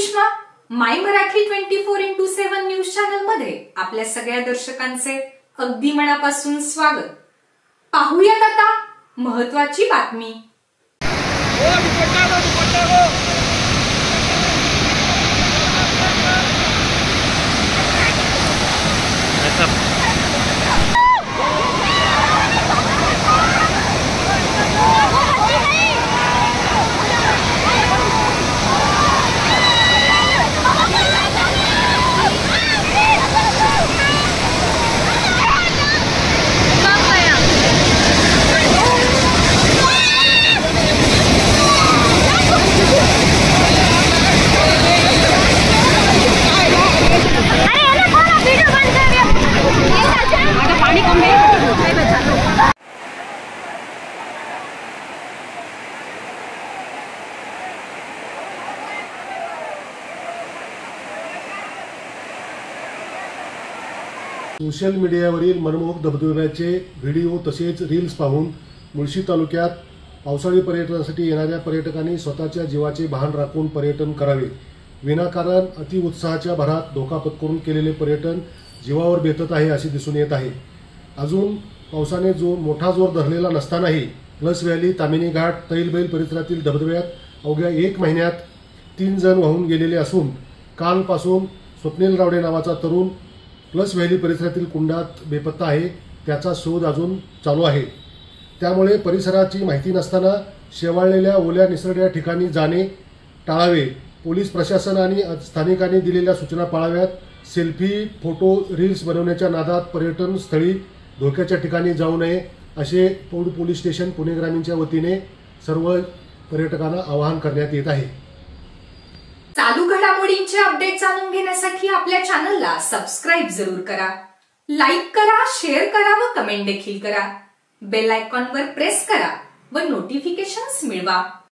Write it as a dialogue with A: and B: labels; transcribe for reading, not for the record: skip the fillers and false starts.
A: सुषमा, माय Marathi 24x7 news channel मध्ये आपल्या सगळ्या दर्शकांचे अगदी मनापासून स्वागत। पाहूयात आता महत्त्वाची बातमी।
B: सोशल मीडियावरील मनमोहक धबधब्याचे व्हिडिओ तसेच रील्स पाहून मुळशी तालुक्यात पावसाळी पर्यटनासाठी येणाऱ्या पर्यटकांनी स्वतःच्या जीवाचे भान राखून पर्यटन करावे। विनाकारण अतिउत्साहाच्या भरात धोका पत्करून केलेले पर्यटन जीवावर बेतत आहे असे दिसून येत आहे। अजून पावसाने मोठा जोर धरलेला नसतानाही प्लस व्हॅली, तामिनी घाट, तैलबैल परिसरातील धबधब्यात अवघ्या 1 महिन्यात 3 जण वाहून गेलेले असून कालपासून स्वप्नील रावडे नावाचा तरुण प्लस व्हॅली परिसरातील कुंडात बेपत्ता आहे। त्याचा शोध अजून चालू आहे। त्यामुळे परिसराची माहिती नसताना शेवाळलेल्या ओल्या निसरड्या ठिकाणी जाणे टाळावे। पोलीस प्रशासन आणि स्थानिकांनी दिलेल्या सूचना पाळाव्यात। सेल्फी, फोटो, रील्स बनवण्याच्या नादात पर्यटन स्थळी धोक्याच्या ठिकाणी जाऊ नये असे पौड पोलीस स्टेशन पुणे ग्रामीणच्या वतीने सर्व पर्यटकांना आवाहन करण्यात येत आहे।
A: चालू घडामोडींचे अपडेट जाणून घेण्यासाठी आपल्या चॅनलला सबस्क्राइब जरूर करा, लाईक करा, शेअर करा व कमेंट देखील करा। बेल आयकॉनवर प्रेस करा व नोटिफिकेशन्स मिळवा।